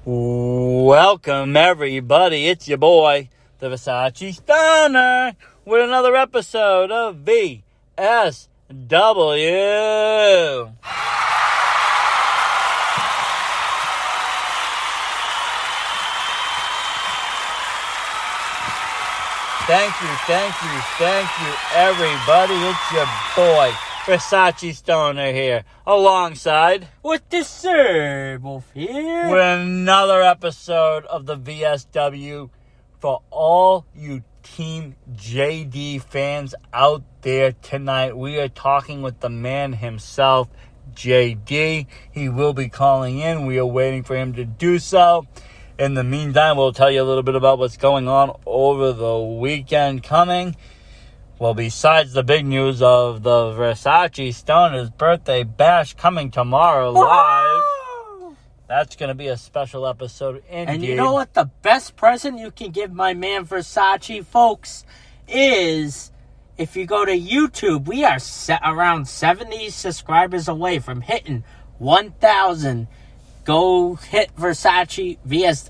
Welcome, everybody. It's your boy, the Versace Stunner, with another episode of VSW. Thank you, everybody. It's your boy, Versace Stoner here, alongside with the Serbo here, with another episode of the VSW for all you Team JD fans out there tonight. We are talking with the man himself, JD. He will be calling in. We are waiting for him to do so. In the meantime, we'll tell you a little bit about what's going on over the weekend coming. Well, besides the big news of the Versace Stoner's birthday bash coming tomorrow live, that's going to be a special episode indeed. And you know what? The best present you can give my man Versace, folks, is if you go to YouTube. We are around 70 subscribers away from hitting 1,000. Go hit Versace,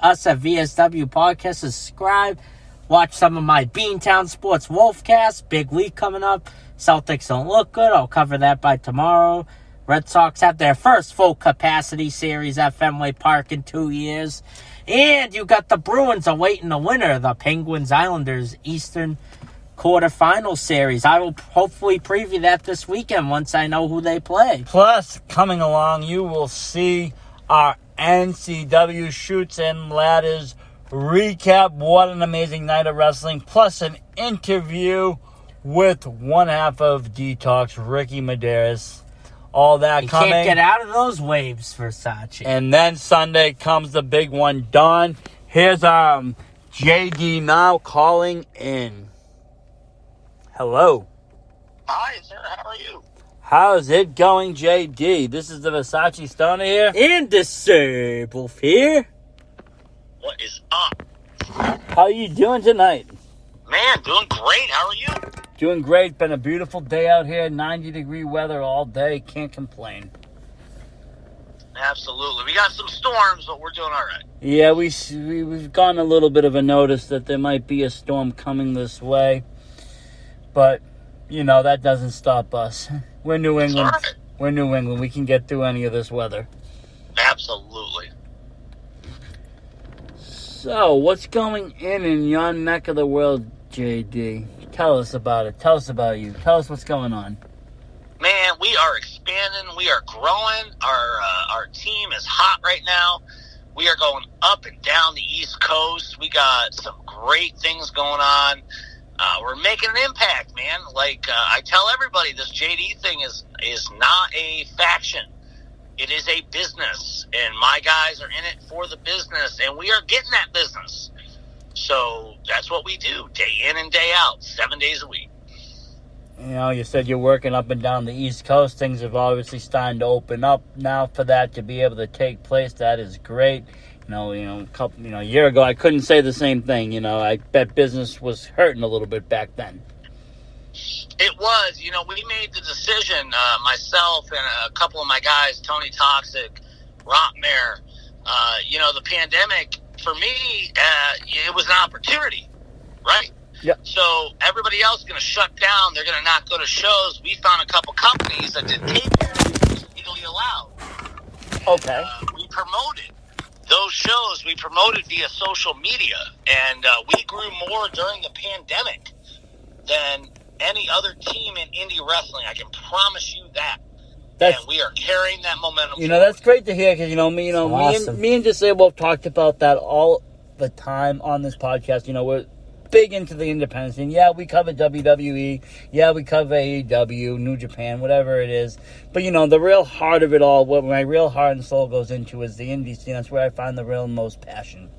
us at VSW Podcast, subscribe. Watch some of my Beantown Sports Wolfcast. Big week coming up. Celtics don't look good. I'll cover that by tomorrow. Red Sox have their first full capacity series at Fenway Park in 2 years. And you got the Bruins awaiting the winner, the Penguins-Islanders Eastern quarterfinal series. I will hopefully preview that this weekend once I know who they play. Plus, coming along, you will see our NCW Shoots and Ladders recap. What an amazing night of wrestling. Plus an interview with one half of Detox, Ricky Medeiros. All that you coming. Can't get out of those waves, Versace. And then Sunday comes the big one. Dawn. Here's JD now calling in. Hello. Hi, sir. How are you? How's it going, JD? This is the Versace Stoner here. And the Serbo here. What is up? How are you doing tonight? Man, doing great. How are you? Doing great. Been a beautiful day out here. 90-degree weather all day. Can't complain. Absolutely. We got some storms, but we're doing all right. Yeah, we've gotten a little bit of a notice that there might be a storm coming this way. But, you know, that doesn't stop us. We're New England. Right. We're New England. We can get through any of this weather. Absolutely. So, what's going in your neck of the world, JD? Tell us about it. Tell us about you. Tell us what's going on. Man, we are expanding. We are growing. Our team is hot right now. We are going up and down the East Coast. We got some great things going on. We're making an impact, man. Like I tell everybody, this JD thing is not a faction. It is a business, and my guys are in it for the business, and we are getting that business. So that's what we do, day in and day out, 7 days a week. You know, you said you're working up and down the East Coast. Things have obviously started to open up now for that to be able to take place. That is great. A year ago, I couldn't say the same thing. You know, I bet business was hurting a little bit back then. It was. You know, we made the decision, myself and a couple of my guys, Tony Toxic, Rottmare. The pandemic, for me, it was an opportunity, right? Yep. So everybody else is going to shut down. They're going to not go to shows. We found a couple companies that did tape legally allowed. Okay. We promoted those shows. We promoted via social media, and we grew more during the pandemic than any other team in indie wrestling. I can promise you that. And we are carrying that momentum. You know, that's great to hear because Awesome. me and Disable have talked about that all the time on this podcast. You know, we're big into the independence scene. Yeah, we cover WWE. Yeah, we cover AEW, New Japan, whatever it is. But, you know, the real heart of it all, what my real heart and soul goes into is the indie scene. That's where I find the real most passion.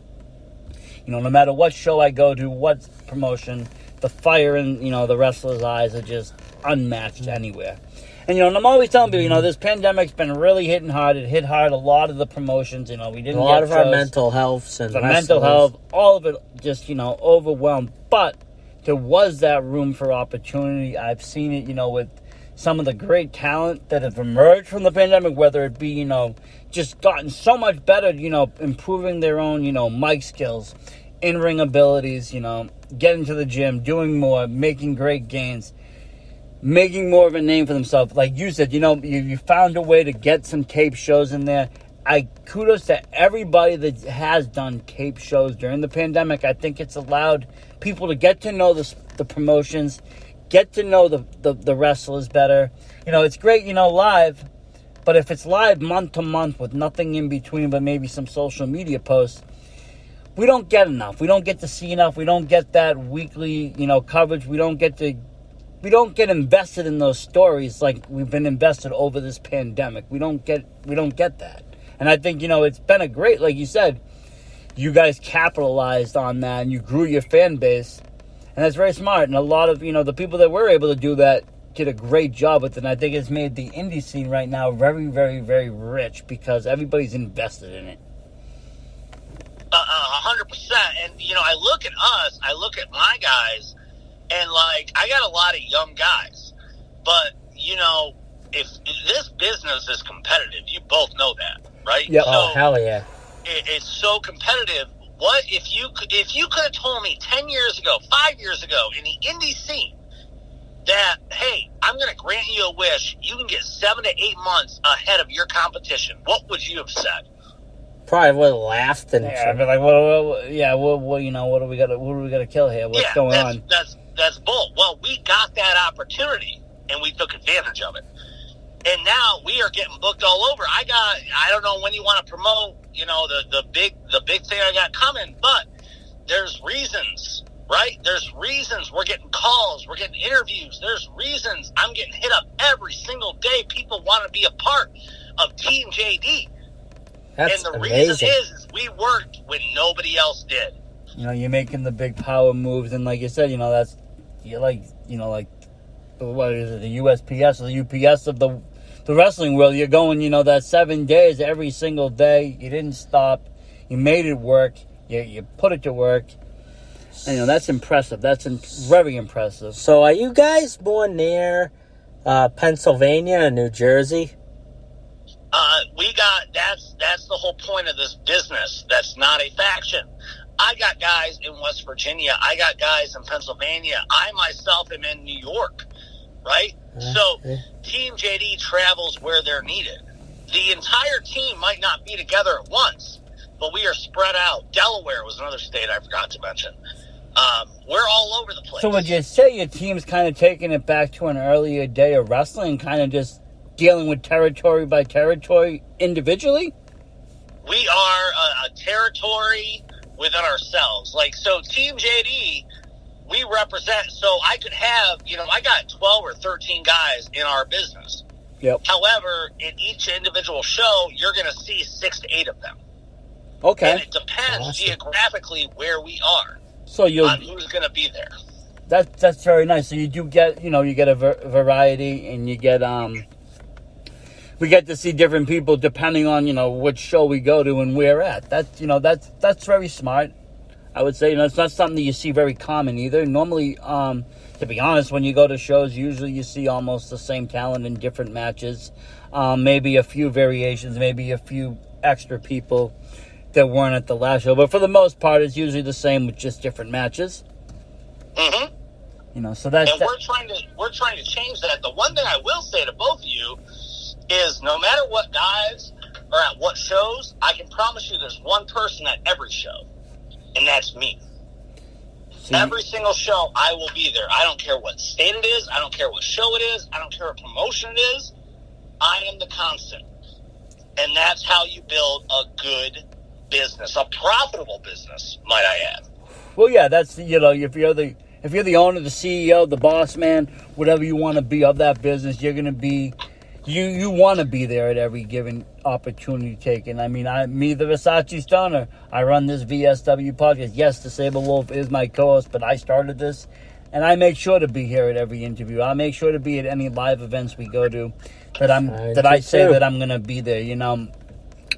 You know, no matter what show I go to, what promotion, the fire in, the wrestlers' eyes are just unmatched anywhere. And, and I'm always telling people, this pandemic's been really hitting hard. It hit hard a lot of the promotions. We didn't a lot get of our shows. mental health and The mental health, all of it just, overwhelmed. But there was that room for opportunity. I've seen it, with some of the great talent that have emerged from the pandemic, whether it be, just gotten so much better, improving their own, mic skills, in-ring abilities, getting to the gym, doing more, making great gains, making more of a name for themselves. Like you said, you found a way to get some tape shows in there. Kudos to everybody that has done tape shows during the pandemic. I think it's allowed people to get to know the promotions, get to know the wrestlers better. It's great, live, but if it's live month to month with nothing in between but maybe some social media posts, we don't get enough. We don't get to see enough. We don't get that weekly, coverage. We don't get invested in those stories like we've been invested over this pandemic. We don't get that. And I think, it's been a great, like you said, you guys capitalized on that and you grew your fan base. And that's very smart. And a lot of, the people that were able to do that did a great job with it. And I think it's made the indie scene right now very, very, very rich because everybody's invested in it. 100%. And, I look at us, I look at my guys, and, I got a lot of young guys. But, if this business is competitive, you both know that, right? Yeah. Oh, hell yeah. It's so competitive. What if you could have told me 10 years ago, 5 years ago in the indie scene that, hey, I'm going to grant you a wish, you can get 7 to 8 months ahead of your competition, what would you have said? Probably would have laughed and I'd be like, what do we got to kill here? What's going on? That's bull. Well, we got that opportunity and we took advantage of it. And now we are getting booked all over. I don't know when you want to promote, the big thing I got coming, but there's reasons, right? There's reasons we're getting calls, we're getting interviews. There's reasons I'm getting hit up every single day. People want to be a part of Team JD. That's and the amazing. reason is we worked when nobody else did. You're making the big power moves, and like you said, you're like what is it, the USPS or the UPS of the wrestling world. You're going, that 7 days every single day. You didn't stop. You made it work. You put it to work. And, that's impressive. That's very impressive. So are you guys more near Pennsylvania or New Jersey? That's the whole point of this business. That's not a faction. I got guys in West Virginia. I got guys in Pennsylvania. I myself am in New York, right? So Team JD travels where they're needed. The entire team might not be together at once, but we are spread out. Delaware was another state I forgot to mention. We're all over the place. So would you say your team's kind of taking it back to an earlier day of wrestling, kind of just dealing with territory by territory individually? We are a territory within ourselves. So Team JD, we represent, so I could have, I got 12 or 13 guys in our business. Yep. However, in each individual show, you're going to see 6 to 8 of them. Okay. And it depends geographically where we are. So on who's going to be there. That's very nice. So you do get, you get a variety, and you get, we get to see different people depending on, which show we go to and where at. That's very smart. I would say, it's not something that you see very common either. Normally, to be honest, when you go to shows, usually you see almost the same talent in different matches. Maybe a few variations, maybe a few extra people that weren't at the last show. But for the most part, it's usually the same with just different matches. Mm-hmm. So that's... And we're trying to change that. The one thing I will say to both of you is no matter what guys are at what shows, I can promise you there's one person at every show, and that's me. Every single show, I will be there. I don't care what state it is. I don't care what show it is. I don't care what promotion it is. I am the constant. And that's how you build a good business, a profitable business, might I add. Well, yeah, that's, if you're the owner, the CEO, the boss man, whatever you want to be of that business, you're going to be... You want to be there at every given opportunity taken. I mean, me, the Versace Stoner, I run this VSW podcast. Yes, the Saber Wolf is my co-host, but I started this, and I make sure to be here at every interview. I make sure to be at any live events we go to that I say that I'm going to be there.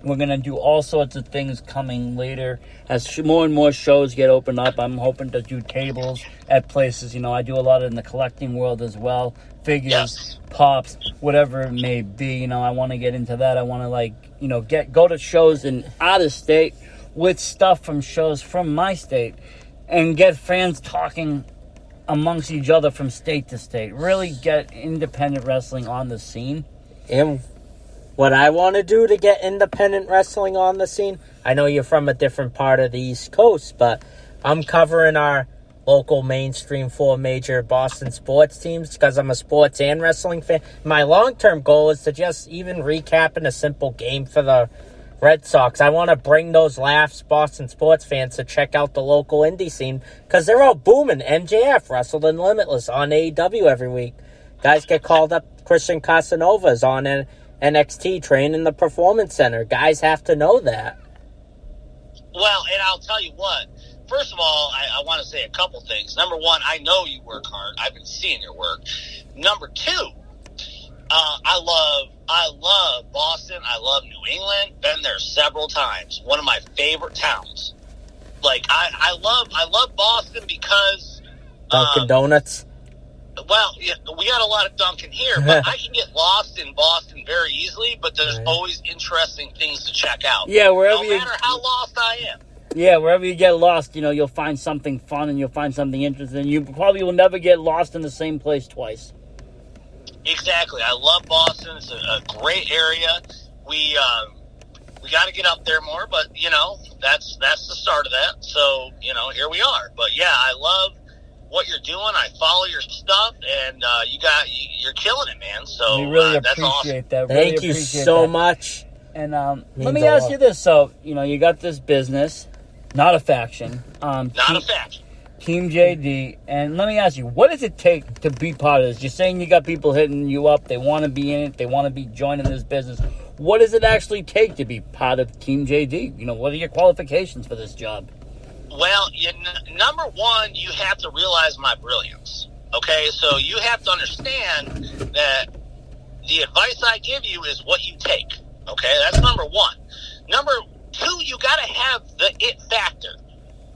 We're going to do all sorts of things coming later. As more and more shows get opened up, I'm hoping to do tables at places. You know, I do a lot in the collecting world as well. Figures, pops, whatever it may be. You know, I want to get into that. I want to, go to shows in out of state with stuff from shows from my state and get fans talking amongst each other from state to state. Really get independent wrestling on the scene. And what I want to do to get independent wrestling on the scene, I know you're from a different part of the East Coast, but I'm covering our local mainstream 4 major Boston sports teams because I'm a sports and wrestling fan. My long-term goal is to just even recap in a simple game for the Red Sox. I want to bring those laughs, Boston sports fans, to check out the local indie scene because they're all booming. MJF wrestled in Limitless on AEW every week. Guys get called up. Christian Casanova's on NXT training the Performance Center. Guys have to know that. Well, and I'll tell you what. First of all, I want to say a couple things. Number one, I know you work hard. I've been seeing your work. Number two, I love Boston. I love New England. Been there several times. One of my favorite towns. Like I love Boston because Dunkin' Donuts. Well, yeah, we got a lot of Dunkin' here, but I can get lost in Boston very easily. But there's always interesting things to check out. Yeah, no matter how lost I am. Yeah, wherever you get lost, you'll find something fun and you'll find something interesting. You probably will never get lost in the same place twice. Exactly. I love Boston. It's a great area. We got to get up there more, but, that's the start of that. So, here we are. But, yeah, I love what you're doing. I follow your stuff, and you're killing it, man. So we really that's appreciate awesome. that. Thank you so much. And let me ask you this. So, you got this business. Not a faction. Not a faction. Team JD. And let me ask you, what does it take to be part of this? You're saying you got people hitting you up. They want to be in it. They want to be joining this business. What does it actually take to be part of Team JD? What are your qualifications for this job? Well, number one, you have to realize my brilliance. Okay? So you have to understand that the advice I give you is what you take. Okay? That's number one. Number two, you got to have the it factor,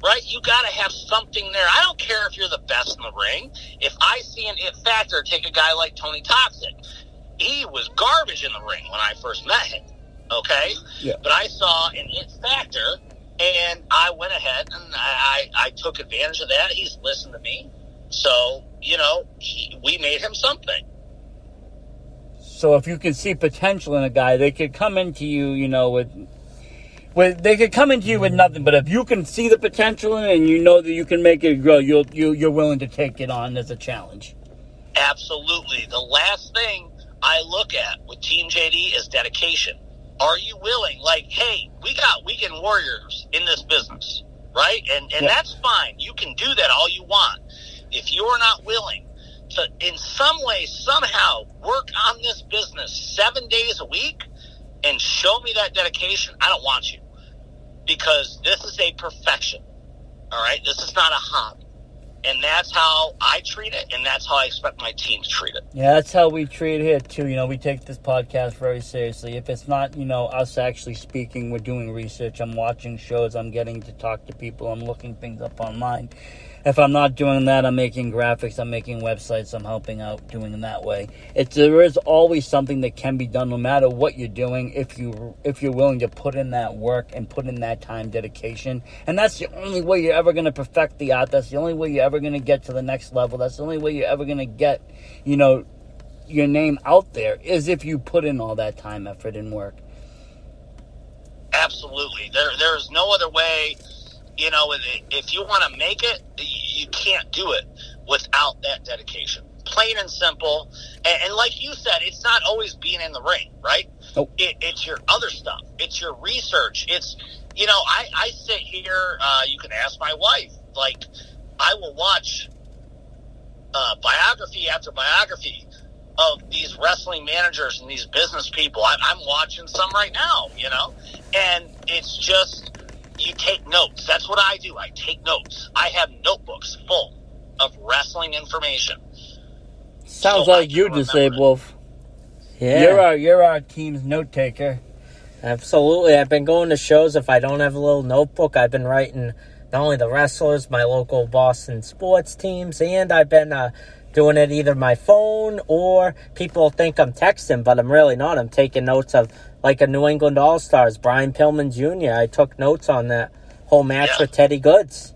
right? You got to have something there. I don't care if you're the best in the ring. If I see an it factor, take a guy like Tony Toxic. He was garbage in the ring when I first met him, okay? Yeah. But I saw an it factor, and I went ahead and I took advantage of that. He's listened to me. So, we made him something. So if you can see potential in a guy, they could come into you, they could come into you with nothing, but if you can see the potential in it and you know that you can make it grow, you're willing to take it on as a challenge. Absolutely. The last thing I look at with Team JD is dedication. Are you willing? Like, hey, we got weekend warriors in this business, right? And that's fine. You can do that all you want. If you're not willing to, in some way, somehow, work on this business 7 days a week and show me that dedication, I don't want you. Because this is a profession, all right? This is not a hobby. And that's how I treat it, and that's how I expect my team to treat it. Yeah, that's how we treat it here, too. We take this podcast very seriously. If it's not, us actually speaking, we're doing research. I'm watching shows. I'm getting to talk to people. I'm looking things up online. If I'm not doing that, I'm making graphics. I'm making websites. I'm helping out doing it that way. There is always something that can be done no matter what you're doing if you're willing to put in that work and put in that time dedication. And that's the only way you're ever going to perfect the art. That's the only way you're ever going to get to the next level. That's the only way you're ever going to get, your name out there is if you put in all that time, effort, and work. Absolutely. There's no other way. If you want to make it, you can't do it without that dedication. Plain and simple. And like you said, it's not always being in the ring, right? Nope. It's your other stuff. It's your research. It's, I sit here, you can ask my wife, like, I will watch biography after biography of these wrestling managers and these business people. I'm watching some right now, and it's just, you take notes. That's what I do. I take notes. I have notebooks full of wrestling information. Sounds like you, Disabled Wolf. Yeah. You're our team's note taker. Absolutely. I've been going to shows. If I don't have a little notebook, I've been writing not only the wrestlers, my local Boston sports teams, and I've been doing it either my phone or people think I'm texting, but I'm really not. I'm taking notes of like a New England All-Stars, Brian Pillman Jr. I took notes on that whole match with Teddy Goods,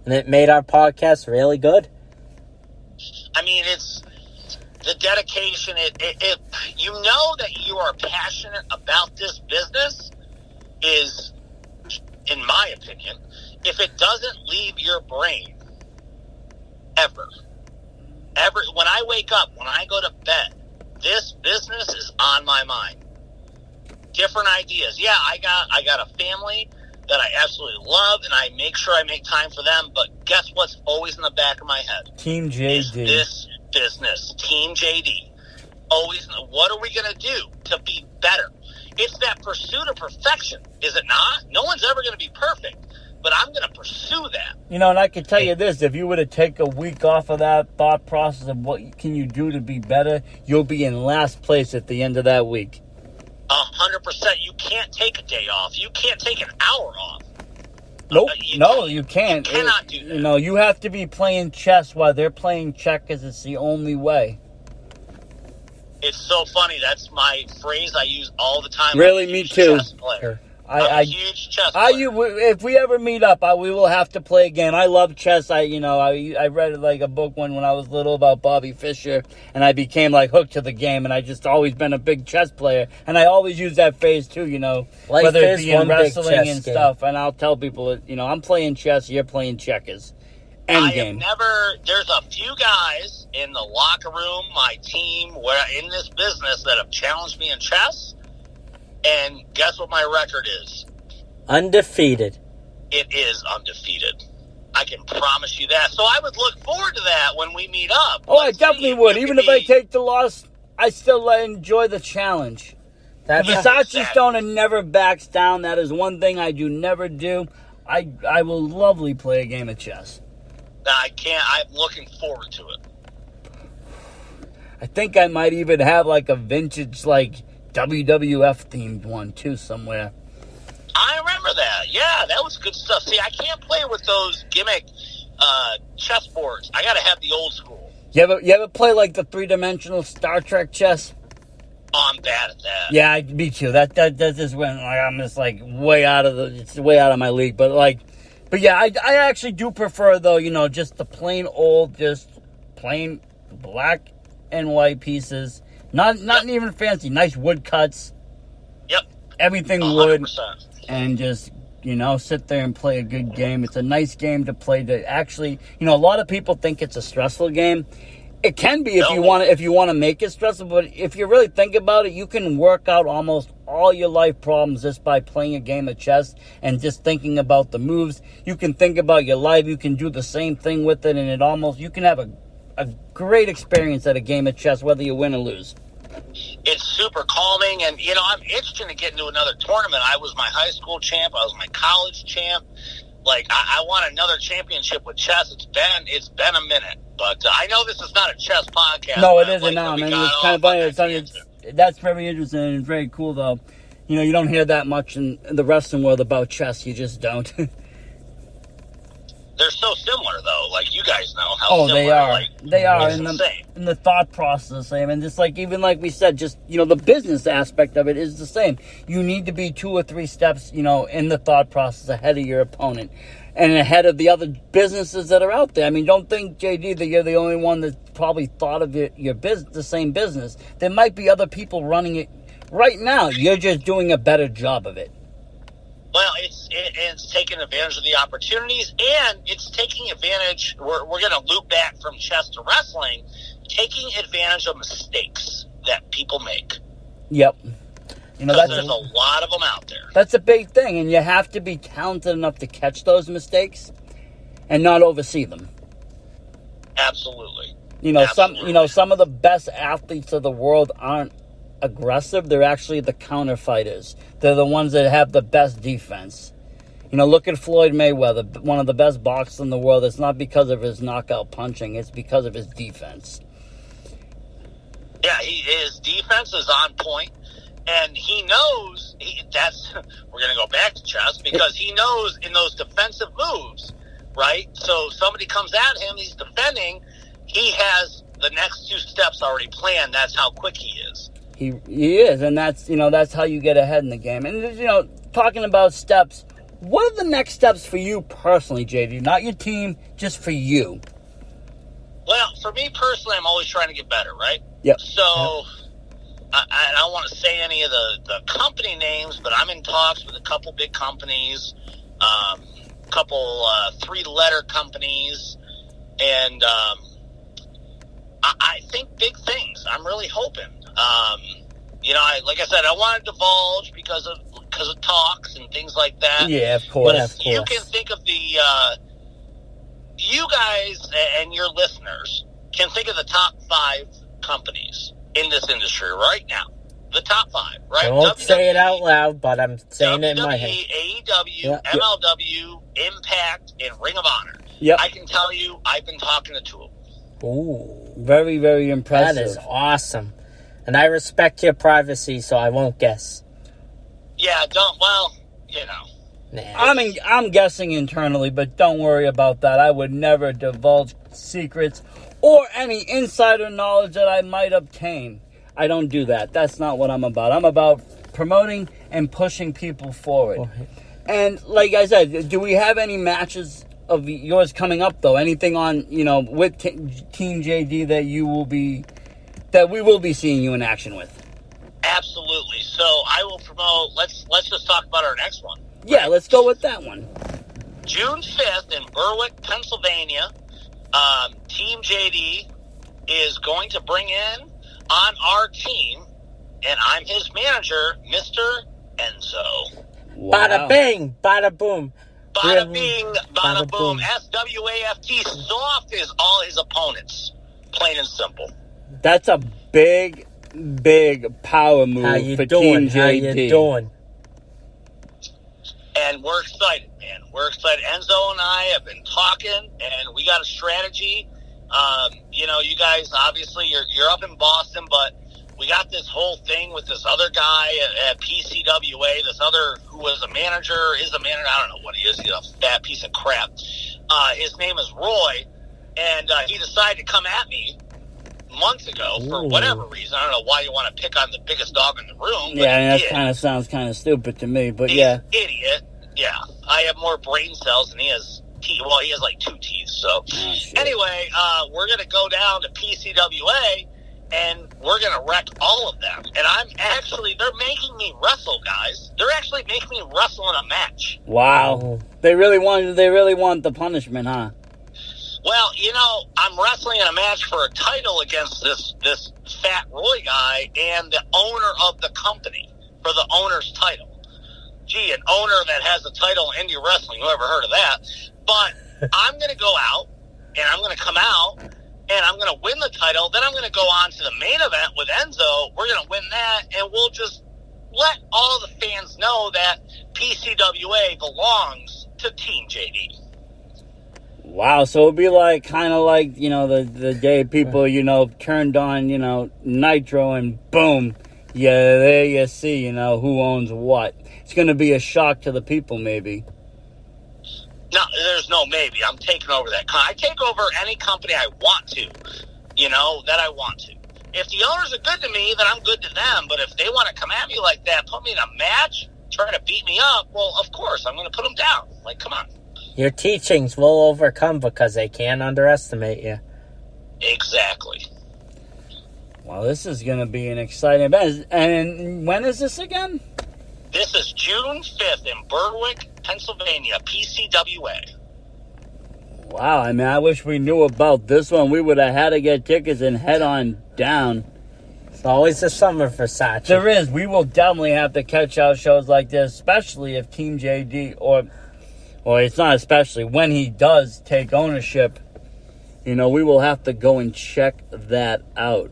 and it made our podcast really good. I mean, it's the dedication. You know that you are passionate about this business is, in my opinion, if it doesn't leave your brain ever, when I wake up, when I go to bed, this business is on my mind. Different ideas. Yeah, I got a family that I absolutely love, and I make sure I make time for them. But guess what's always in the back of my head? Team JD. Is this business. Team JD. Always, what are we going to do to be better? It's that pursuit of perfection, is it not? No one's ever going to be perfect, but I'm going to pursue that. You know, and I can tell you this, if you were to take a week off of that thought process of what can you do to be better, you'll be in last place at the end of that week. 100%. You can't take a day off. You can't take an hour off. Nope. You can't. You cannot do that. You know, you have to be playing chess while they're playing checkers. It's the only way. It's so funny. That's my phrase I use all the time. Really, me too. Chess player. I'm a huge chess player. If we ever meet up, we will have to play a game. I love chess. I read like a book when I was little about Bobby Fischer, and I became like hooked to the game. And I just always been a big chess player, and I always use that phrase too. You know, whether it be in wrestling and stuff. And I'll tell people, you know, I'm playing chess, you're playing checkers. Endgame. There's a few guys in the locker room, my team, in this business that have challenged me in chess. And guess what my record is? Undefeated. It is undefeated. I can promise you that. So I would look forward to that when we meet up. Oh, I definitely would. Even if I take the loss, I still enjoy the challenge. Versace Stone never backs down. That is one thing I do never do. I will lovely play a game of chess. I can't. I'm looking forward to it. I think I might even have like a vintage like WWF themed one too somewhere. I remember that. Yeah, that was good stuff. See, I can't play with those gimmick chessboards. I got to have the old school. You ever play like the 3-dimensional Star Trek chess? Oh, I'm bad at that. Yeah, me too. That just went like I'm just like way out of my league. But yeah, I actually do prefer though, you know, just the plain old, just plain black and white pieces. Not even fancy. Nice wood cuts. Yep. Everything 100%. wood. And just, you know, sit there and play a good game. It's a nice game to play to actually, you know, a lot of people think it's a stressful game. It can be if you want to make it stressful, but if you really think about it, you can work out almost all your life problems just by playing a game of chess and just thinking about the moves. You can think about your life. You can do the same thing with it, and you can have a great experience at a game of chess, whether you win or lose. It's super calming, and, you know, I'm itching to get into another tournament. I was my high school champ. I was my college champ. Like, I want another championship with chess. It's been a minute. But I know this is not a chess podcast. No, it isn't now, man. It's kind of funny. That's very interesting and very cool, though. You know, you don't hear that much in the wrestling world about chess. You just don't. They're so similar, though. Like, you guys know how similar. They are. Like, they are in the thought process the same. And just like, even like we said, just, you know, the business aspect of it is the same. You need to be 2 or 3 steps, you know, in the thought process ahead of your opponent and ahead of the other businesses that are out there. I mean, don't think, JD, that you're the only one that probably thought of your business, the same business. There might be other people running it right now. You're just doing a better job of it. Well, it's taking advantage of the opportunities, and it's taking advantage. We're going to loop back from chess to wrestling, taking advantage of mistakes that people make. Yep. You know, there's a lot of them out there. That's a big thing, and you have to be talented enough to catch those mistakes and not oversee them. Absolutely. You know, some of the best athletes of the world aren't aggressive. They're actually the counter fighters. They're the ones that have the best defense. You know, look at Floyd Mayweather, one of the best boxers in the world. It's not because of his knockout punching. It's because of his defense. Yeah, his defense is on point. And he knows we're going to go back to chess because he knows in those defensive moves, right? So somebody comes at him, he's defending, he has the next 2 steps already planned. That's how quick he is. He is, and that's how you get ahead in the game. And talking about steps, what are the next steps for you personally, JD? Not your team, just for you. Well, for me personally, I'm always trying to get better, right? Yep. So I don't want to say any of the company names, but I'm in talks with a couple big companies, couple 3-letter companies, and I think big things. I'm really hoping. Like I said, I want to divulge because of talks and things like that. Yeah, of course. But if you can think of you guys and your listeners can think of the top 5 companies in this industry right now. The top 5, right? I won't say it out loud, but I'm saying it in my head. AEW, MLW, Impact, and Ring of Honor. Yep. I can tell you, I've been talking to 2 of them. Ooh. Very, very impressive. That is awesome. And I respect your privacy, so I won't guess. Yeah, Nah. I'm guessing internally, but don't worry about that. I would never divulge secrets or any insider knowledge that I might obtain. I don't do that. That's not what I'm about. I'm about promoting and pushing people forward. And like I said, do we have any matches of yours coming up, though? Anything on, with Team JD that we will be seeing you in action with? Absolutely. So I will promote. Let's just talk about our next one. Yeah, let's go with that one. June 5th in Berwick, Pennsylvania. Team JD is going to bring in on our team, and I'm his manager, Mr. Enzo. Wow. Bada bing, bada boom. Bada bing, bada boom. SWAFT soft is all his opponents. Plain and simple. That's a big power move How you for doing? Team JD. How you doing? And we're excited, man. We're excited. Enzo and I have been talking, and we got a strategy. You guys, obviously, you're up in Boston, but we got this whole thing with this other guy at PCWA, this other who is a manager, I don't know what he is. He's a fat piece of crap. His name is Roy, and he decided to come at me months ago for whatever reason. I don't know why you want to pick on the biggest dog in the room. But yeah, that kind of sounds kind of stupid to me, but he's yeah. An idiot. Yeah, I have more brain cells than he has teeth. Well, he has like 2 teeth. So anyway, we're going to go down to PCWA, and we're going to wreck all of them. And they're making me wrestle, guys. They're actually making me wrestle in a match. Wow. They really want the punishment, huh? Well, I'm wrestling in a match for a title against this fat Roy guy and the owner of the company for the owner's title. Gee, an owner that has a title in indie wrestling, who ever heard of that? But I'm going to go out, and I'm going to come out, and I'm going to win the title. Then I'm going to go on to the main event with Enzo. We're going to win that, and we'll just let all the fans know that PCWA belongs to Team JD. Wow, so it'd be kind of like, the day people, turned on, Nitro and boom, yeah, there you see, who owns what. It's going to be a shock to the people, maybe. No, there's no maybe. I'm taking over that. I take over any company I want to, that I want to. If the owners are good to me, then I'm good to them. But if they want to come at me like that, put me in a match, try to beat me up, well, of course, I'm going to put them down. Like, come on. Your teachings will overcome because they can't underestimate you. Exactly. Well, this is going to be an exciting event. And when is this again? This is June 5th in Berwick, Pennsylvania, PCWA. Wow, I wish we knew about this one. We would have had to get tickets and head on down. It's always the summer for Sachi. There is. We will definitely have to catch out shows like this, especially if Team JD, or it's not especially, when he does take ownership, we will have to go and check that out.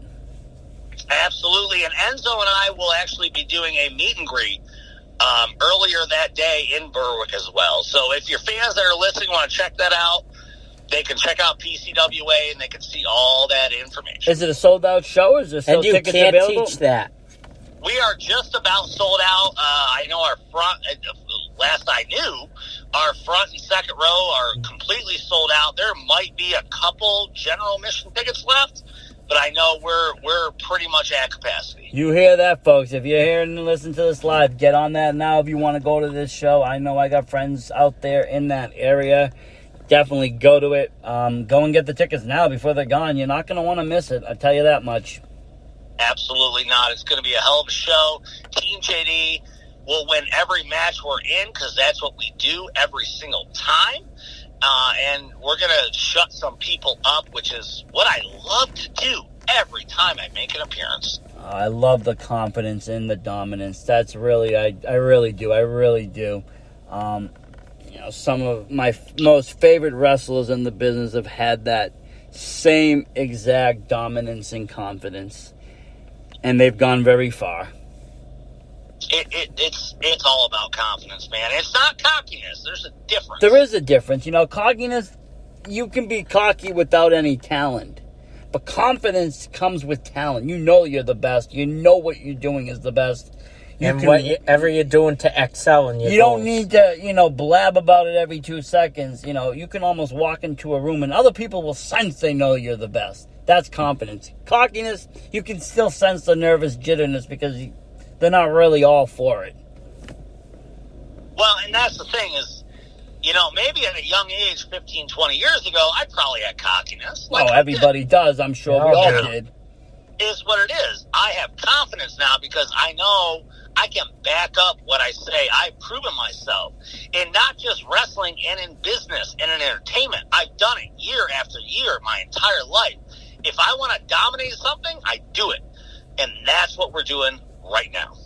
Absolutely, and Enzo and I will actually be doing a meet and greet earlier that day in Berwick as well. So if your fans that are listening want to check that out, they can check out PCWA and they can see all that information. Is it a sold-out show? Is there still tickets available? And you can't teach that. We are just about sold out. I know our front, last I knew, our front and second row are completely sold out. There might be a couple general admission tickets left, but I know we're pretty much at capacity. You hear that, folks. If you're here and listen to this live, get on that now if you want to go to this show. I know I got friends out there in that area. Definitely go to it. Go and get the tickets now before they're gone. You're not going to want to miss it. I'll tell you that much. Absolutely not. It's going to be a hell of a show. Team JD will win every match we're in because that's what we do every single time. And we're going to shut some people up, which is what I love to do every time I make an appearance. I love the confidence and the dominance. That's really, I really do. I really do. Some of my most favorite wrestlers in the business have had that same exact dominance and confidence. And they've gone very far. It's all about confidence, man. It's not cockiness. There's a difference. There is a difference. Cockiness, you can be cocky without any talent. But confidence comes with talent. You know you're the best. You know what you're doing is the best. Whatever you're doing to excel in your You goals. don't need to, blab about it every 2 seconds. You can almost walk into a room and other people will sense they know you're the best. That's confidence. Cockiness, you can still sense the nervous jitterness because they're not really all for it. Well, and that's the thing is, maybe at a young age, 15, 20 years ago, I probably had cockiness. Everybody does. I'm sure we all did. Is what it is. I have confidence now because I know I can back up what I say. I've proven myself. And not just wrestling and in business and in entertainment. I've done it year after year my entire life. If I want to dominate something, I do it. And that's what we're doing right now.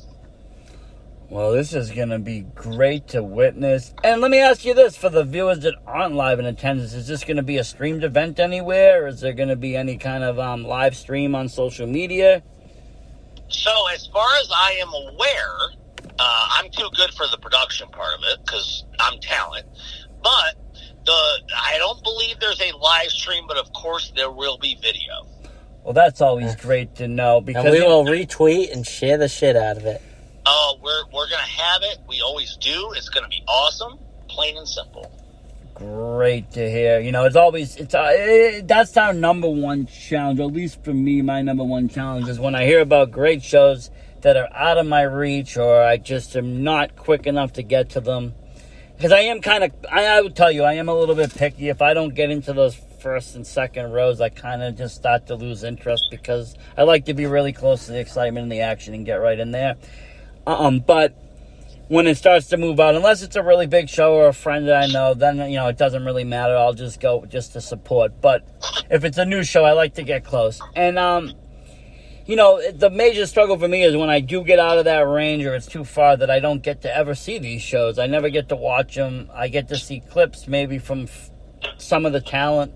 Well, this is going to be great to witness. And let me ask you this, for the viewers that aren't live in attendance, is this going to be a streamed event anywhere? Or is there going to be any kind of live stream on social media? So as far as I am aware, I'm too good for the production part of it because I'm talent. But I don't believe there's a live stream, but of course there will be video. Well, that's always great to know. Because and we will retweet and share the shit out of it. Oh, we're going to have it. We always do. It's going to be awesome, plain and simple. Great to hear. That's our number one challenge, at least for me. My number one challenge is when I hear about great shows that are out of my reach or I just am not quick enough to get to them. Because I would tell you, I am a little bit picky. If I don't get into those first and second rows, I kind of just start to lose interest because I like to be really close to the excitement and the action and get right in there. But when it starts to move out, unless it's a really big show or a friend that I know, then, it doesn't really matter. I'll just go just to support. But if it's a new show, I like to get close. And, the major struggle for me is when I do get out of that range or it's too far that I don't get to ever see these shows. I never get to watch them. I get to see clips maybe from some of the talent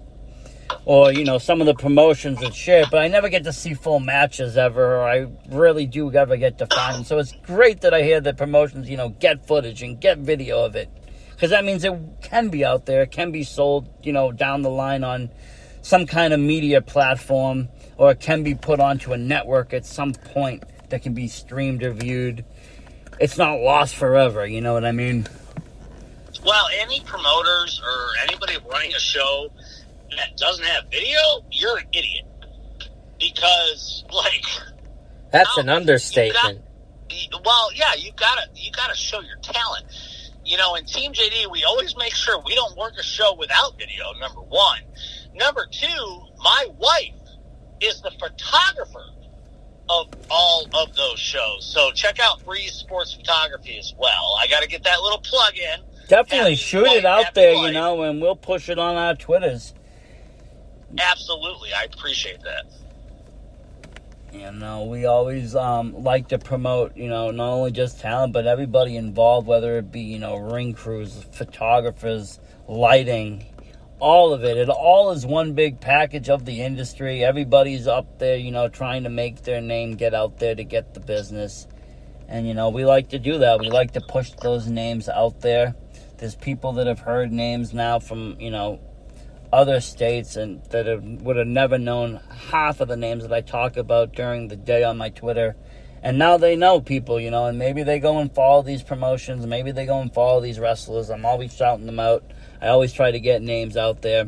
or, some of the promotions that share, but I never get to see full matches ever, or I really do ever get to find them. So it's great that I hear that promotions, get footage and get video of it, because that means it can be out there, it can be sold, down the line on some kind of media platform, or it can be put onto a network at some point that can be streamed or viewed. It's not lost forever, you know what I mean? Well, any promoters or anybody running a show that doesn't have video, you're an idiot. Because, that's an understatement. You gotta show your talent. In Team JD, we always make sure we don't work a show without video, number one. Number two, my wife is the photographer of all of those shows. So check out Breeze Sports Photography as well. I gotta get that little plug in. Definitely shoot it out there, and we'll push it on our Twitters. Absolutely, I appreciate that. We always like to promote, not only just talent, but everybody involved, whether it be, ring crews, photographers, lighting, all of it. It all is one big package of the industry. Everybody's up there, trying to make their name get out there to get the business. And, we like to do that. We like to push those names out there. There's people that have heard names now from, other states and that would have never known half of the names that I talk about during the day on my Twitter. And now they know people, and maybe they go and follow these promotions. Maybe they go and follow these wrestlers. I'm always shouting them out. I always try to get names out there.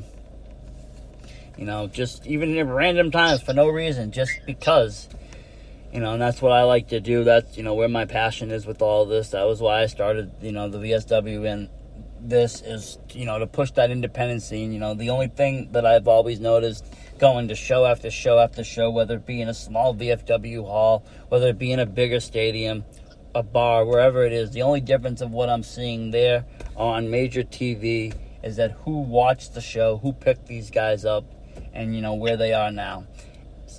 Just even at random times for no reason, just because. And that's what I like to do. That's, where my passion is with all this. That was why I started, the VSW. And this is, to push that independent scene. The only thing that I've always noticed going to show after show after show, whether it be in a small VFW hall, whether it be in a bigger stadium, a bar, wherever it is, the only difference of what I'm seeing there on major TV is that who watched the show, who picked these guys up, and, where they are now.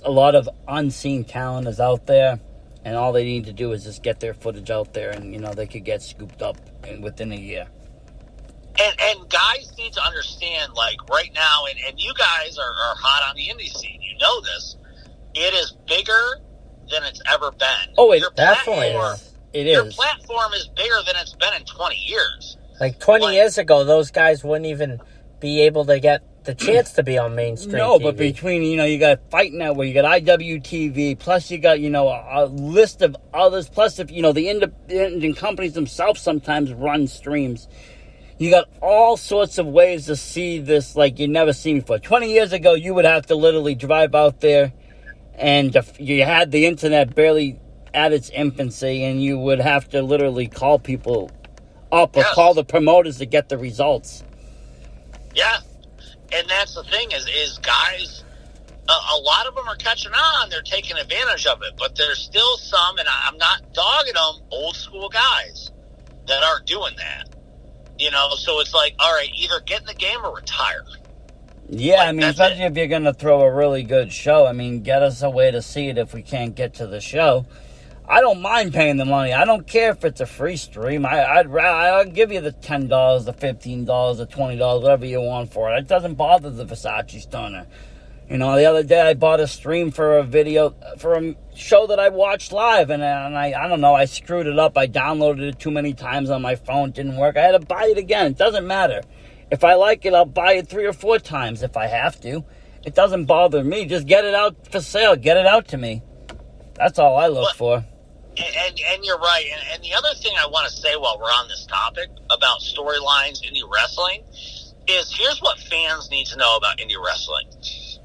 A lot of unseen talent is out there, and all they need to do is just get their footage out there, and, they could get scooped up within a year. And guys need to understand, like, right now, and you guys are hot on the indie scene. You know this. It is bigger than it's ever been. Oh, it definitely is. Your platform is bigger than it's been in 20 years. Like, 20 years ago, those guys wouldn't even be able to get the chance to be on mainstream No, TV. but between, you got Fight Network, you got IWTV, plus you got, a list of others, plus if, the independent companies themselves sometimes run streams. You got all sorts of ways to see this like you never seen before. 20 years ago, you would have to literally drive out there, and you had the internet barely at its infancy, and you would have to literally call people up or call the promoters to get the results. Yeah. And that's the thing is guys, a lot of them are catching on. They're taking advantage of it. But there's still some, and I'm not dogging them, old school guys that aren't doing that. So it's like, all right, either get in the game or retire. Yeah, especially if you're going to throw a really good show. get us a way to see it if we can't get to the show. I don't mind paying the money. I don't care if it's a free stream. I'll give you the $10, the $15, the $20, whatever you want for it. It doesn't bother the Versace Stunner. The other day I bought a stream for a show that I watched live, and I don't know, I screwed it up. I downloaded it too many times on my phone. It didn't work. I had to buy it again. It doesn't matter. If I like it, I'll buy it 3 or 4 times if I have to. It doesn't bother me. Just get it out for sale. Get it out to me. That's all I look for. And you're right. And the other thing I want to say while we're on this topic about storylines, indie wrestling, is here's what fans need to know about indie wrestling.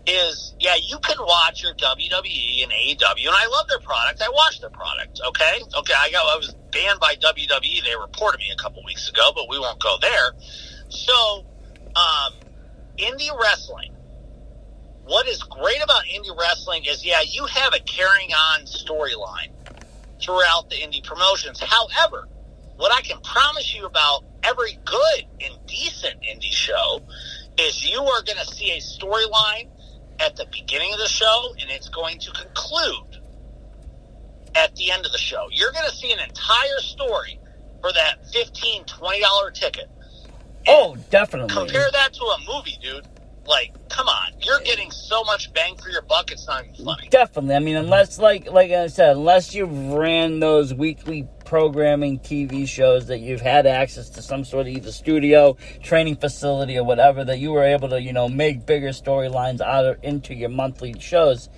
You can watch your WWE and AEW, and I love their product. I watch their product, okay? I was banned by WWE. They reported me a couple weeks ago, but we won't go there. So, indie wrestling, what is great about indie wrestling is, you have a carrying on storyline throughout the indie promotions. However, what I can promise you about every good and decent indie show is you are going to see a storyline at the beginning of the show, and it's going to conclude at the end of the show. You're going to see an entire story for that $15, $20 ticket. Oh, definitely. Compare that to a movie, dude. Like, come on. You're getting so much bang for your buck, it's not even funny. Definitely. Unless, like I said, unless you've ran those weekly programming TV shows that you've had access to some sort of either studio, training facility, or whatever, that you were able to, make bigger storylines into your monthly shows.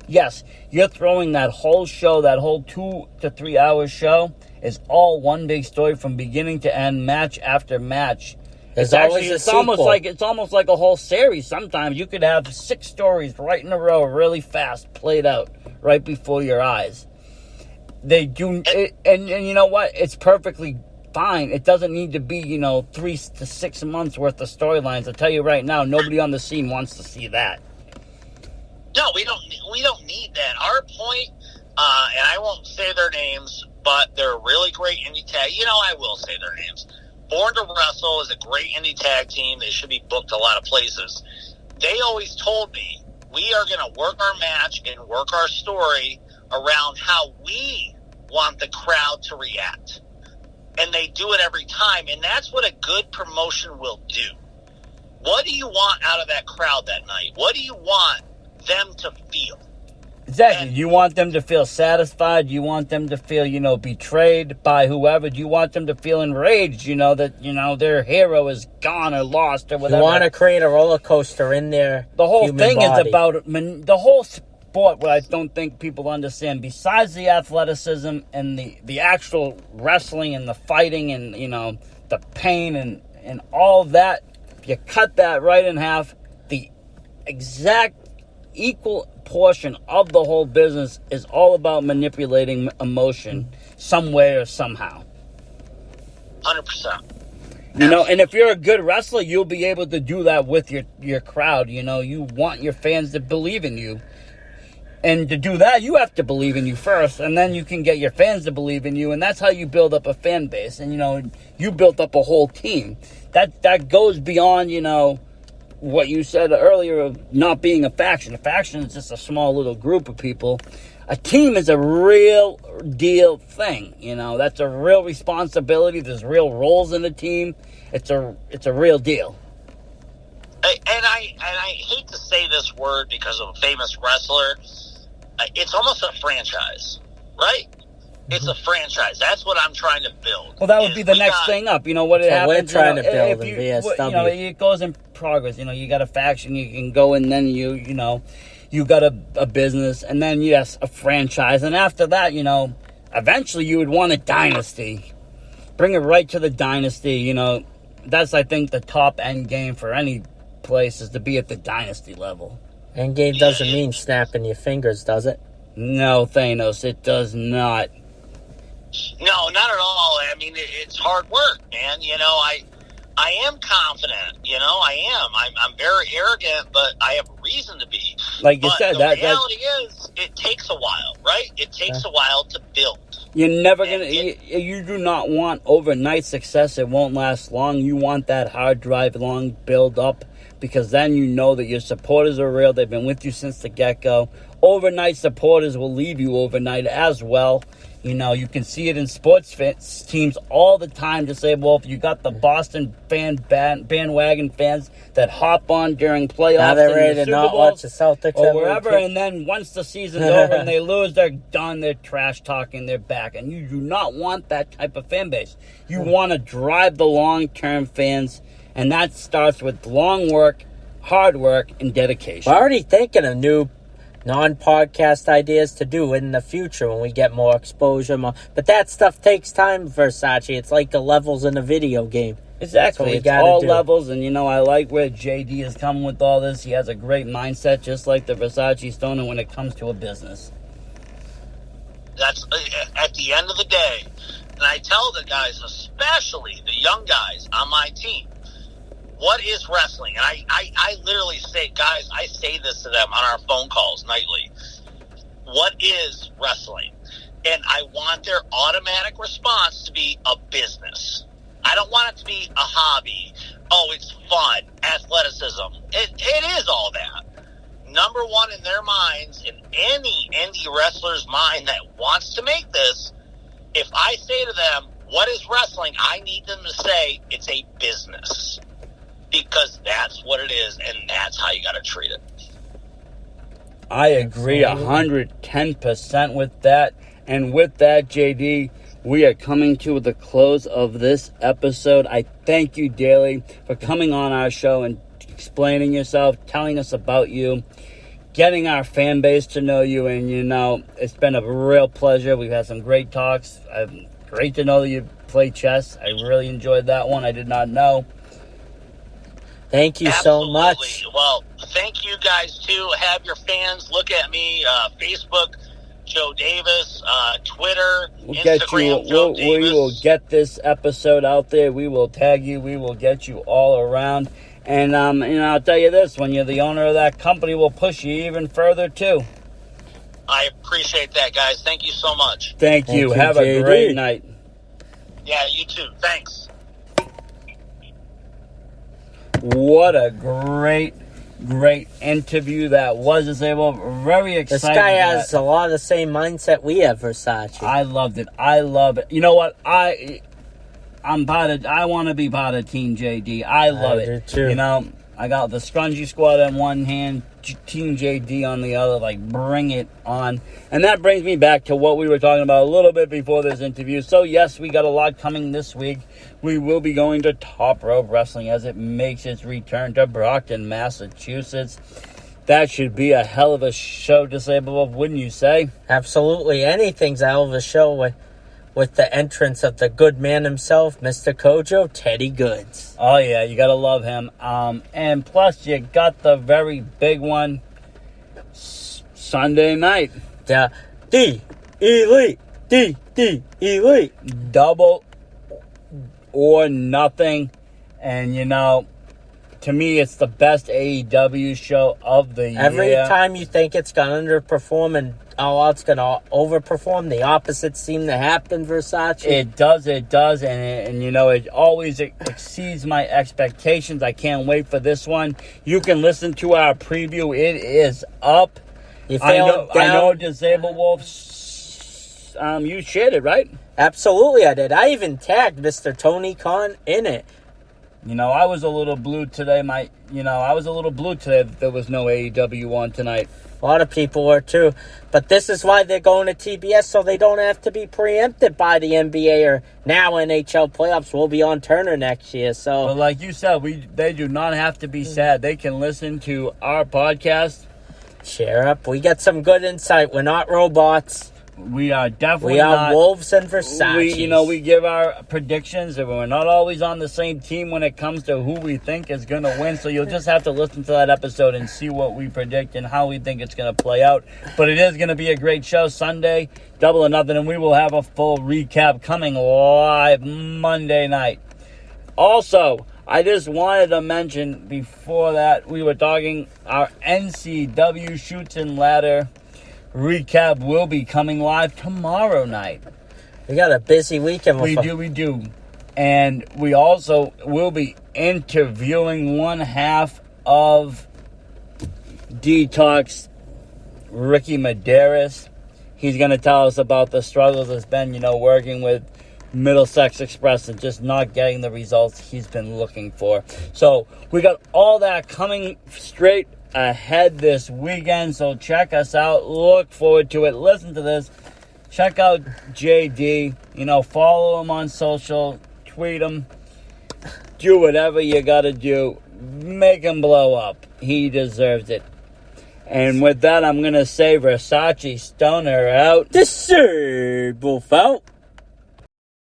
Yes, you're throwing that whole show, that whole 2 to 3 hour show is all one big story from beginning to end, match after match. It's almost like a whole series. Sometimes you could have 6 stories right in a row, really fast, played out right before your eyes. They do, and you know what? It's perfectly fine. It doesn't need to be 3 to 6 months worth of storylines. I'll tell you right now, nobody on the scene wants to see that. No, we don't need that. Our point, and I won't say their names, but they're a really great indie tag. I will say their names. Born to Wrestle is a great indie tag team. They should be booked a lot of places. They always told me, we are going to work our match and work our story around how we want the crowd to react. And they do it every time. And that's what a good promotion will do. What do you want out of that crowd that night? What do you want them to feel? Exactly. You want them to feel satisfied. You want them to feel, betrayed by whoever. Do you want them to feel enraged, that, their hero is gone or lost or whatever. You want to create a roller coaster in there. The whole thing body. Is about, the whole sport, what I don't think people understand, besides the athleticism and the actual wrestling and the fighting and, the pain and all that, you cut that right in half, the exact equal portion of the whole business is all about manipulating emotion some way or somehow. 100%. And if you're a good wrestler, you'll be able to do that with your crowd. You want your fans to believe in you. And to do that, you have to believe in you first, and then you can get your fans to believe in you, and that's how you build up a fan base. And, you built up a whole team. That goes beyond, what you said earlier of not being a faction. A faction is just a small little group of people. A team is a real deal thing. That's a real responsibility. There's real roles in the team. It's a real deal. And I hate to say this word because of a famous wrestler. It's almost a franchise, right? It's a franchise. That's what I'm trying to build. Well, that would be the next thing up. What it happens. We're trying to build in VSW. It goes in progress. You got a faction, you can go, and then you got a business, and then, yes, a franchise. And after that, eventually you would want a dynasty. Bring it right to the dynasty. That's, I think, the top end game for any place is to be at the dynasty level. End game doesn't mean snapping your fingers, does it? No, Thanos, it does not. No, not at all. I mean, it's hard work, man. I am confident. I am. I'm very arrogant, but I have reason to be. Like you said, the reality is, it takes a while, right? It takes a while to build. You're never gonna. You do not want overnight success. It won't last long. You want that hard drive, long build up, because then you know that your supporters are real. They've been with you since the get-go. Overnight supporters will leave you overnight as well. You can see it in sports teams all the time to say, well, if you got the Boston bandwagon fans that hop on during playoffs, now they're ready to not watch the Celtics or wherever, and then once the season's over and they lose, they're done. They're trash talking. They're back, and you do not want that type of fan base. You want to drive the long-term fans, and that starts with long work, hard work, and dedication. We're already thinking of new non-podcast ideas to do in the future when we get more exposure. But that stuff takes time, Versace. It's like the levels in a video game. Exactly. It's all levels, and I like where JD is coming with all this. He has a great mindset, just like the Versace Stoner when it comes to a business. That's at the end of the day, and I tell the guys, especially the young guys on my team, what is wrestling? And I literally say, guys, I say this to them on our phone calls nightly. What is wrestling? And I want their automatic response to be a business. I don't want it to be a hobby. Oh, it's fun, athleticism. It is all that. Number one in their minds, in any indie wrestler's mind that wants to make this, if I say to them, what is wrestling? I need them to say it's a business. Because that's what it is, and that's how you got to treat it. I agree 110% with that. And with that, JD, we are coming to the close of this episode. I thank you, Daly, for coming on our show and explaining yourself, telling us about you, getting our fan base to know you. And, it's been a real pleasure. We've had some great talks. Great to know that you play chess. I really enjoyed that one. I did not know. Thank you so much. Well, thank you guys, too. Have your fans look at me. Facebook, Joe Davis. Twitter, Instagram, Joe Davis. We will get this episode out there. We will tag you. We will get you all around. And, I'll tell you this. When you're the owner of that company, we'll push you even further, too. I appreciate that, guys. Thank you so much. Thank you. Have a great night. Yeah, you too. Thanks. What a great interview that was. Very excited. This guy has a lot of the same mindset we have, Versace. I loved it. I love it. You know what? I want to be part of Team JD. I love it. Too. I got the Scrungy Squad on one hand, Team JD on the other. Like, bring it on. And that brings me back to what we were talking about a little bit before this interview. So, yes, we got a lot coming this week. We will be going to Top Rope Wrestling as it makes its return to Brockton, Massachusetts. that should be a hell of a show to say, wouldn't you say? Absolutely. Anything's a hell of a show with the entrance of the good man himself, Mr. Kojo, Teddy Goods. Oh, yeah, you got to love him. And plus, you got the very big one Sunday night. The Elite. The Elite. Double or nothing. And, to me, it's the best AEW show of the year. Every time you think it's going to underperform and it's going to overperform, the opposite seems to happen, Versace. It does. And it always exceeds my expectations. I can't wait for this one. You can listen to our preview. It is up. I know Disabled Wolf, you shared it, right? Absolutely, I did. I even tagged Mr. Tony Khan in it. I was a little blue today. That there was no AEW on tonight. A lot of people were too. But this is why they're going to TBS, so they don't have to be preempted by the NBA or now NHL playoffs. Will be on Turner next year. So, but like you said, they do not have to be sad. They can listen to our podcast. Cheer up. We get some good insight. We're not robots. We are definitely We are not, wolves and Versace. We give our predictions, and we're not always on the same team when it comes to who we think is going to win. So you'll just have to listen to that episode and see what we predict and how we think it's going to play out. But it is going to be a great show Sunday, Double or Nothing, and we will have a full recap coming live Monday night. Also, I just wanted to mention before that we were talking our NCW Shoots and Ladder recap will be coming live tomorrow night. We got a busy weekend. We do. And we also will be interviewing one half of Detox, Ricky Medeiros. He's going to tell us about the struggles it's been, working with Middlesex Express and just not getting the results he's been looking for. So we got all that coming straight ahead this weekend, so check us out. Look forward to it. Listen to this. Check out JD. Follow him on social. Tweet him. Do whatever you gotta do. Make him blow up. He deserves it. And with that, I'm gonna say Versace Stoner out. Disabled out.